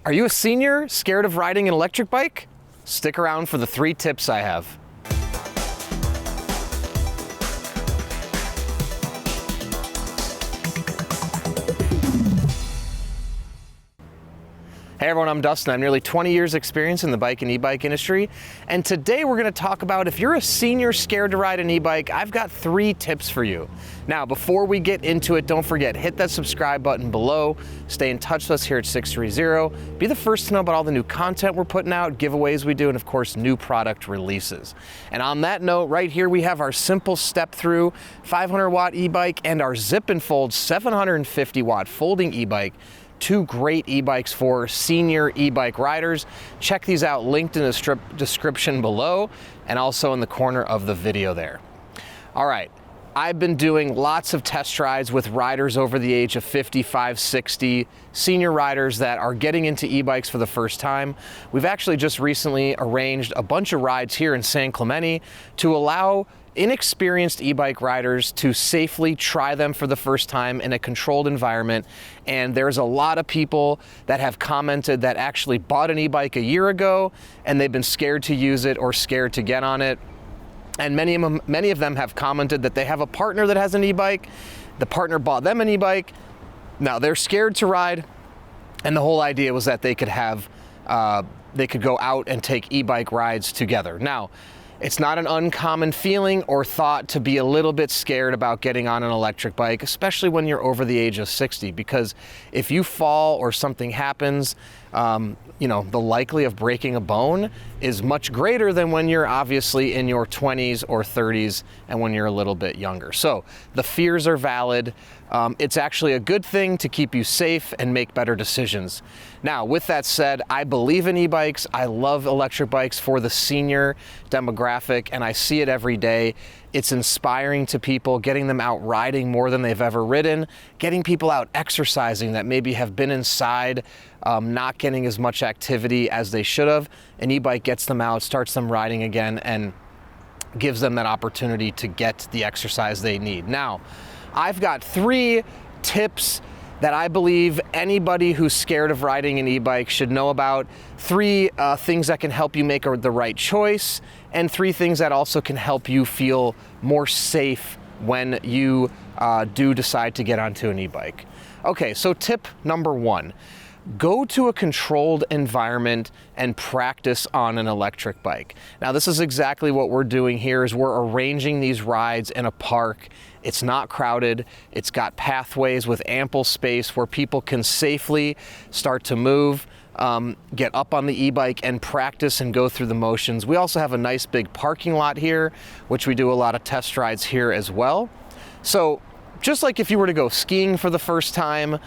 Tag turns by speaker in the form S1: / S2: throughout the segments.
S1: Are you a senior scared of riding an electric bike? Stick around for the 3 tips I have. Hey everyone, I'm Dustin. I have nearly 20 years experience in the bike and e-bike industry. And today we're gonna talk about if you're a senior scared to ride an e-bike, I've got 3 tips for you. Now, before we get into it, don't forget, hit that subscribe button below. Stay in touch with us here at 630. Be the first to know about all the new content we're putting out, giveaways we do, and of course, new product releases. And on that note, right here, we have our simple step through 500 watt e-bike and our zip and fold 750 watt folding e-bike. 2 great e-bikes for senior e-bike riders. Check these out, linked in the description below and also in the corner of the video there. All right, I've been doing lots of test rides with riders over the age of 55, 60, senior riders that are getting into e-bikes for the first time. We've actually just recently arranged a bunch of rides here in San Clemente to allow inexperienced e-bike riders to safely try them for the first time in a controlled environment. And there's a lot of people that have commented that actually bought an e-bike a year ago and they've been scared to use it or scared to get on it. And many of them have commented that they have a partner that has an e-bike. The partner bought them an e-bike. Now they're scared to ride. And the whole idea was that they could go out and take e-bike rides together. Now, it's not an uncommon feeling or thought to be a little bit scared about getting on an electric bike, especially when you're over the age of 60, because if you fall or something happens, the likelihood of breaking a bone is much greater than when you're obviously in your 20s or 30s and when you're a little bit younger. So the fears are valid. It's actually a good thing to keep you safe and make better decisions. Now, with that said, I believe in e-bikes. I love electric bikes for the senior demographic, and I see it every day. It's inspiring to people, getting them out riding more than they've ever ridden, getting people out exercising that maybe have been inside, not getting as much activity as they should have. An e-bike gets them out, starts them riding again, and gives them that opportunity to get the exercise they need. Now, I've got 3 tips that I believe anybody who's scared of riding an e-bike should know about. 3 things that can help you make the right choice, and 3 things that also can help you feel more safe when you do decide to get onto an e-bike. Okay, so tip number 1. Go to a controlled environment and practice on an electric bike. Now, this is exactly what we're doing here is we're arranging these rides in a park. It's not crowded. It's got pathways with ample space where people can safely start to move, get up on the e-bike and practice and go through the motions. We also have a nice big parking lot here, which we do a lot of test rides here as well. So just like if you were to go skiing for the first time,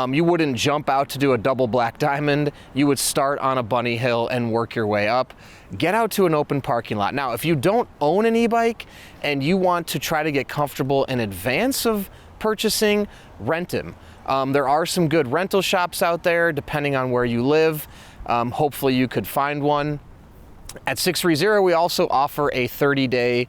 S1: you wouldn't jump out to do a double black diamond. You would start on a bunny hill and work your way up. Get out to an open parking lot. Now, if you don't own an e-bike and you want to try to get comfortable in advance of purchasing, rent them. There are some good rental shops out there depending on where you live. Hopefully you could find one. At 630, we also offer a 30-day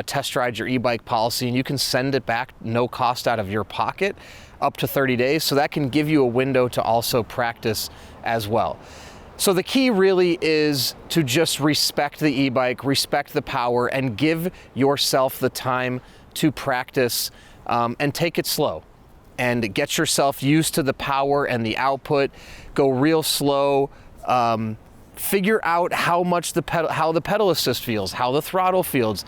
S1: test ride your e-bike policy, and you can send it back no cost out of your pocket up to 30 days. So that can give you a window to also practice as well. So the key really is to just respect the e-bike, respect the power, and give yourself the time to practice and take it slow and get yourself used to the power and the output. Go real slow. Figure out how the pedal assist feels, how the throttle feels,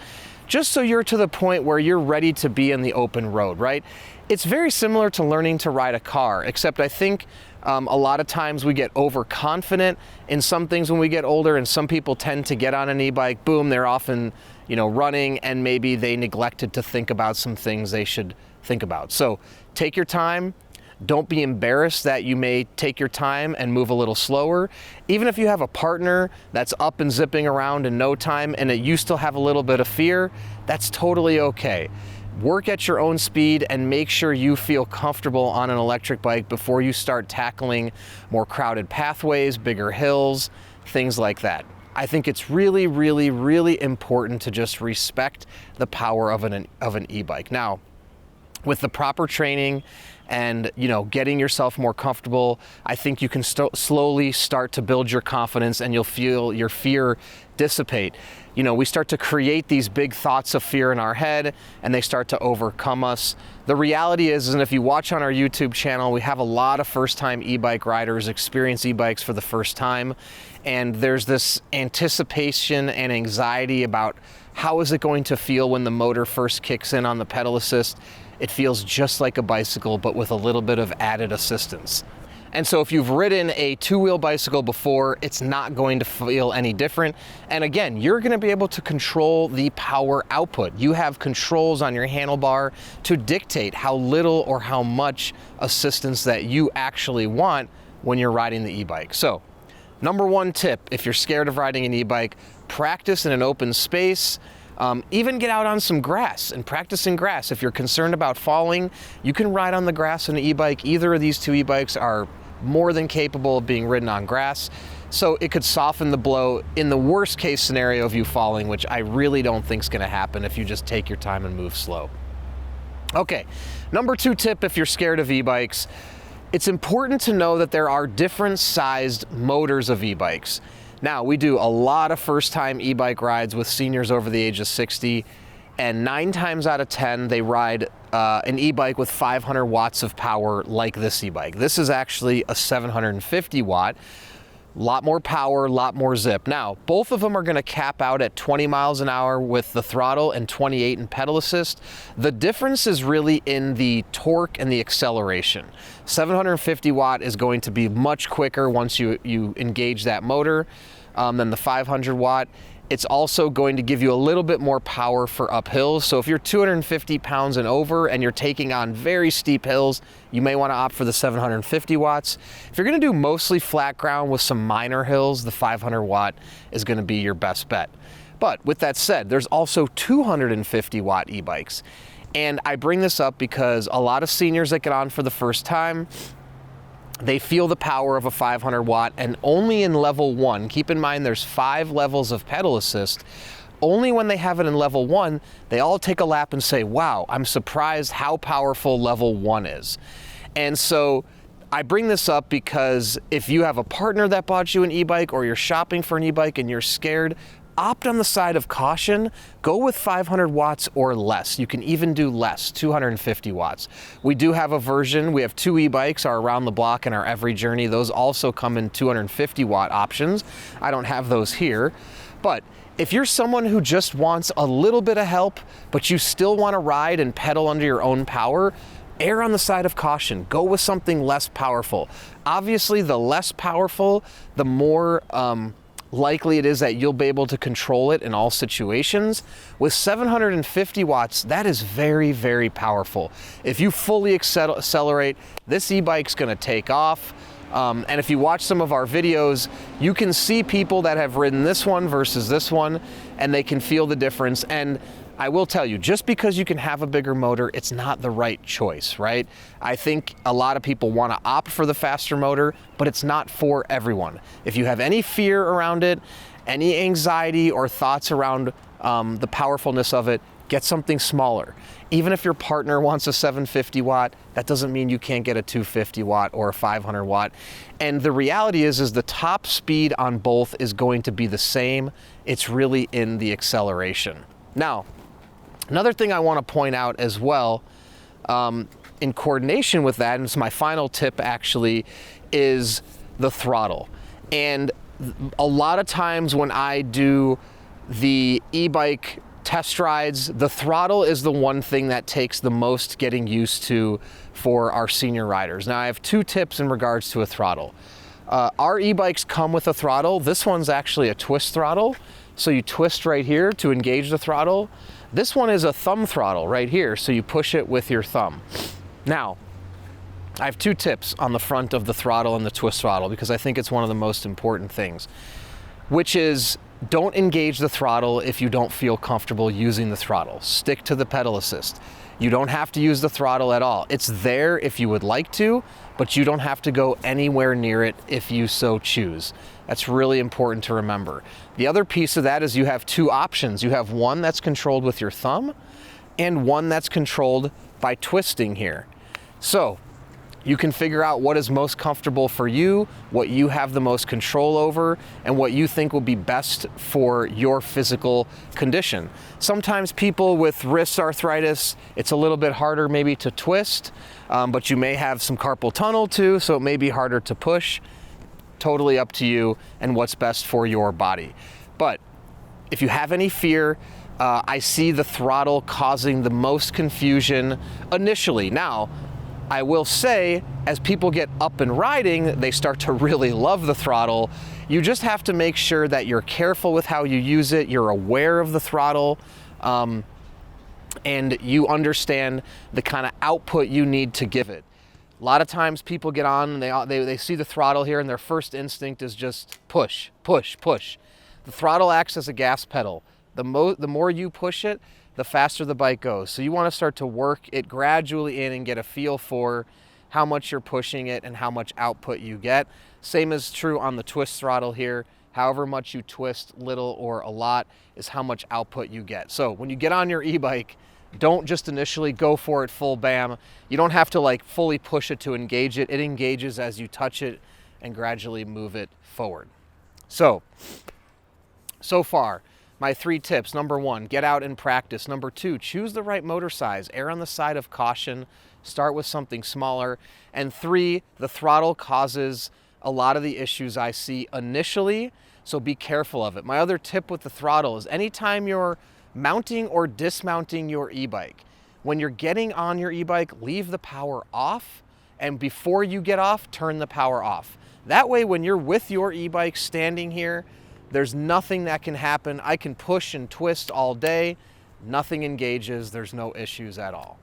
S1: just so you're to the point where you're ready to be in the open road, right? It's very similar to learning to ride a car, except I think a lot of times we get overconfident in some things when we get older, and some people tend to get on an e-bike, boom, they're often, running, and maybe they neglected to think about some things they should think about. So take your time. Don't be embarrassed that you may take your time and move a little slower. Even if you have a partner that's up and zipping around in no time and you still have a little bit of fear, that's totally okay. Work at your own speed and make sure you feel comfortable on an electric bike before you start tackling more crowded pathways, bigger hills, things like that. I think it's really, really, really important to just respect the power of an e-bike. Now, With the proper training and, you know, getting yourself more comfortable, I think you can slowly start to build your confidence, and you'll feel your fear dissipate. You know, we start to create these big thoughts of fear in our head, and they start to overcome us. The reality is, and if you watch on our YouTube channel, we have a lot of first-time e-bike riders experience e-bikes for the first time, and there's this anticipation and anxiety about how is it going to feel when the motor first kicks in on the pedal assist. It feels just like a bicycle, but with a little bit of added assistance. And so if you've ridden a two-wheel bicycle before, it's not going to feel any different. And again, you're gonna be able to control the power output. You have controls on your handlebar to dictate how little or how much assistance that you actually want when you're riding the e-bike. So, number one tip, if you're scared of riding an e-bike, practice in an open space. Even get out on some grass and practice in grass. If you're concerned about falling, you can ride on the grass on an e-bike. Either of these two e-bikes are more than capable of being ridden on grass. So it could soften the blow in the worst case scenario of you falling, which I really don't think is gonna happen if you just take your time and move slow. Okay, number two tip if you're scared of e-bikes, it's important to know that there are different sized motors of e-bikes. Now, we do a lot of first-time e-bike rides with seniors over the age of 60, and 9 times out of 10, they ride an e-bike with 500 watts of power like this e-bike. This is actually a 750 watt, lot more power, lot more zip. Now, both of them are gonna cap out at 20 miles an hour with the throttle and 28 in pedal assist. The difference is really in the torque and the acceleration. 750 watt is going to be much quicker once you engage that motor than the 500 watt. It's also going to give you a little bit more power for up hills. So if you're 250 pounds and over and you're taking on very steep hills, you may want to opt for the 750 watts. If you're going to do mostly flat ground with some minor hills, the 500 watt is going to be your best bet. But with that said, there's also 250 watt e-bikes. And I bring this up because a lot of seniors that get on for the first time, they feel the power of a 500 watt, and only in level 1, keep in mind there's 5 levels of pedal assist, only when they have it in level 1, they all take a lap and say, wow, I'm surprised how powerful level 1 is. And so I bring this up because if you have a partner that bought you an e-bike, or you're shopping for an e-bike and you're scared, opt on the side of caution. Go with 500 watts or less. You can even do less, 250 watts. We do have a version. We have 2 e-bikes, our Around the Block and our Every Journey. Those also come in 250 watt options. I don't have those here. But if you're someone who just wants a little bit of help, but you still want to ride and pedal under your own power, err on the side of caution. Go with something less powerful. Obviously, the less powerful, the more likely it is that you'll be able to control it in all situations. With 750 watts, that is very, very powerful. If you fully accelerate, this e-bike's gonna take off. And if you watch some of our videos, you can see people that have ridden this one versus this one, and they can feel the difference. And I will tell you, just because you can have a bigger motor, it's not the right choice, right? I think a lot of people want to opt for the faster motor, but it's not for everyone. If you have any fear around it, any anxiety or thoughts around the powerfulness of it, get something smaller. Even if your partner wants a 750 watt, that doesn't mean you can't get a 250 watt or a 500 watt. And the reality is the top speed on both is going to be the same. It's really in the acceleration. Now, another thing I want to point out as well, in coordination with that, and it's my final tip actually, is the throttle. And a lot of times when I do the e-bike test rides, the throttle is the one thing that takes the most getting used to for our senior riders. Now, I have 2 tips in regards to a throttle. Our e-bikes come with a throttle. This one's actually a twist throttle. So you twist right here to engage the throttle. This one is a thumb throttle right here, so you push it with your thumb. Now, I have 2 tips on the front of the throttle and the twist throttle because I think it's one of the most important things, which is don't engage the throttle if you don't feel comfortable using the throttle. Stick to the pedal assist. You don't have to use the throttle at all. It's there if you would like to, but you don't have to go anywhere near it if you so choose. That's really important to remember. The other piece of that is you have 2 options. You have one that's controlled with your thumb and one that's controlled by twisting here. So you can figure out what is most comfortable for you, what you have the most control over, and what you think will be best for your physical condition. Sometimes people with wrist arthritis, it's a little bit harder maybe to twist, but you may have some carpal tunnel too, so it may be harder to push. Totally up to you and what's best for your body. But if you have any fear, I see the throttle causing the most confusion initially. Now, I will say, as people get up and riding, they start to really love the throttle. You just have to make sure that you're careful with how you use it, you're aware of the throttle, and you understand the kind of output you need to give it. A lot of times people get on and they see the throttle here and their first instinct is just push, push, push. The throttle acts as a gas pedal. The more you push it, the faster the bike goes. So you want to start to work it gradually in and get a feel for how much you're pushing it and how much output you get. Same is true on the twist throttle here. However much you twist, little or a lot, is how much output you get. So when you get on your e-bike, don't just initially go for it full bam. You don't have to like fully push it to engage it. It engages as you touch it and gradually move it forward. So far, my 3 tips. Number 1, get out and practice. Number 2, choose the right motor size. Err on the side of caution. Start with something smaller. And 3, the throttle causes a lot of the issues I see initially, so be careful of it. My other tip with the throttle is anytime you're mounting or dismounting your e-bike, when you're getting on your e-bike, leave the power off, and before you get off, turn the power off. That way, when you're with your e-bike standing here, there's nothing that can happen. I can push and twist all day. Nothing engages. There's no issues at all.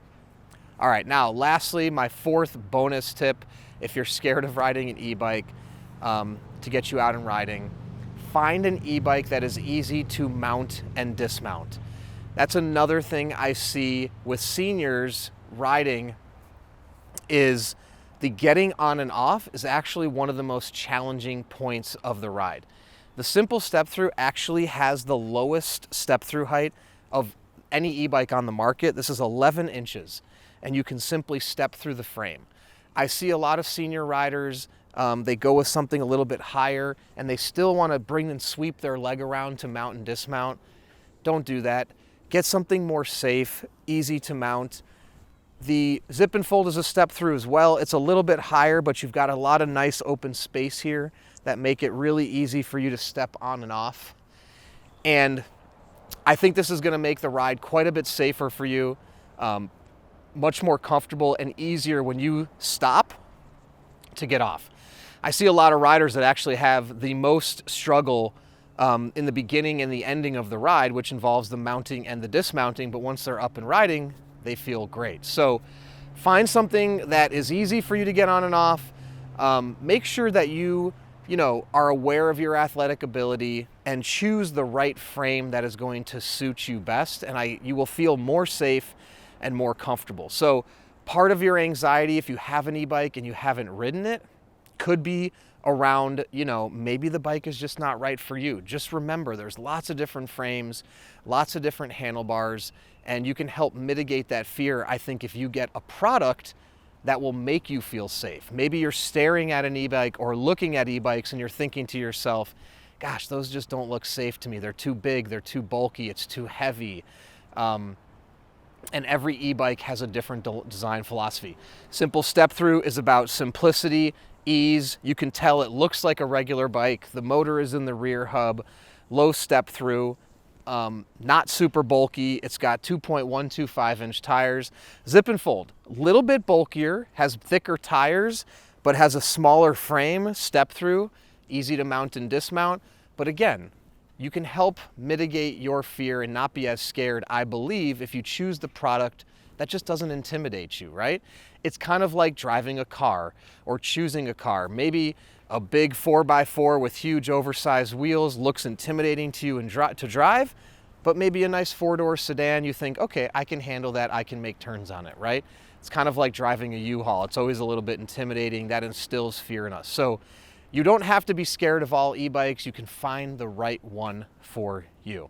S1: All right, now lastly, my 4th bonus tip, if you're scared of riding an e-bike, to get you out and riding, find an e-bike that is easy to mount and dismount. That's another thing I see with seniors riding is the getting on and off is actually one of the most challenging points of the ride. The simple step through actually has the lowest step through height of any e-bike on the market. This is 11 inches, and you can simply step through the frame. I see a lot of senior riders, they go with something a little bit higher, and they still want to bring and sweep their leg around to mount and dismount. Don't do that. Get something more safe, easy to mount. The zip and fold is a step through as well. It's a little bit higher, but you've got a lot of nice open space here that make it really easy for you to step on and off. And I think this is going to make the ride quite a bit safer for you, much more comfortable and easier when you stop to get off. I see a lot of riders that actually have the most struggle in the beginning and the ending of the ride, which involves the mounting and the dismounting, but once they're up and riding, they feel great. So find something that is easy for you to get on and off. Make sure that you are aware of your athletic ability and choose the right frame that is going to suit you best, and you will feel more safe and more comfortable. So part of your anxiety, if you have an e-bike and you haven't ridden it, could be around, maybe the bike is just not right for you. Just remember, there's lots of different frames, lots of different handlebars, and you can help mitigate that fear, I think, if you get a product that will make you feel safe. Maybe you're staring at an e-bike or looking at e-bikes and you're thinking to yourself, gosh, those just don't look safe to me. They're too big, they're too bulky, it's too heavy. And every e-bike has a different design philosophy. Simple step through is about simplicity, ease. You can tell it looks like a regular bike. The motor is in the rear hub, low step through. Not super bulky. It's got 2.125 inch tires. Zip and fold, a little bit bulkier, has thicker tires, but has a smaller frame, step through, easy to mount and dismount. But again, you can help mitigate your fear and not be as scared, I believe, if you choose the product that just doesn't intimidate you, right? It's kind of like driving a car or choosing a car. Maybe a big 4x4 with huge oversized wheels looks intimidating to you to drive, but maybe a nice 4-door sedan, you think, okay, I can handle that, I can make turns on it, right? It's kind of like driving a U-Haul. It's always a little bit intimidating. That instills fear in us. So you don't have to be scared of all e-bikes. You can find the right one for you.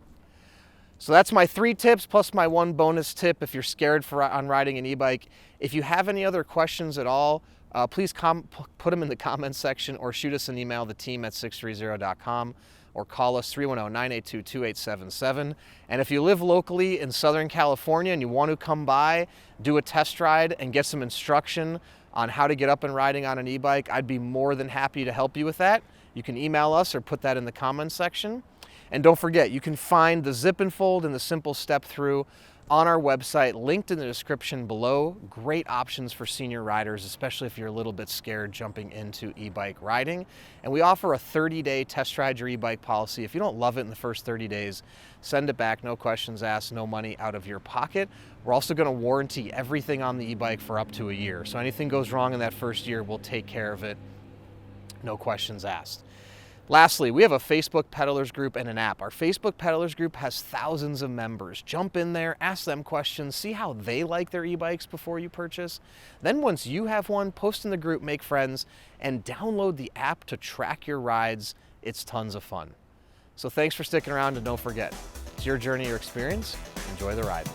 S1: So that's my 3 tips plus my 1 bonus tip if you're scared on riding an e-bike. If you have any other questions at all, please put them in the comments section or shoot us an email, theteam@630.com, or call us 310-982-2877. And if you live locally in Southern California and you want to come by, do a test ride and get some instruction on how to get up and riding on an e-bike, I'd be more than happy to help you with that. You can email us or put that in the comments section. And don't forget, you can find the zip and fold and the simple step through on our website, linked in the description below. Great options for senior riders, especially if you're a little bit scared jumping into e-bike riding. And we offer a 30-day test ride your e-bike policy. If you don't love it in the first 30 days, send it back, no questions asked, no money out of your pocket. We're also going to warranty everything on the e-bike for up to a year. So anything goes wrong in that first year, we'll take care of it, no questions asked. Lastly, we have a Facebook Peddlers group and an app. Our Facebook Peddlers group has thousands of members. Jump in there, ask them questions, see how they like their e-bikes before you purchase. Then once you have one, post in the group, make friends, and download the app to track your rides. It's tons of fun. So thanks for sticking around, and don't forget, it's your journey, your experience. Enjoy the ride.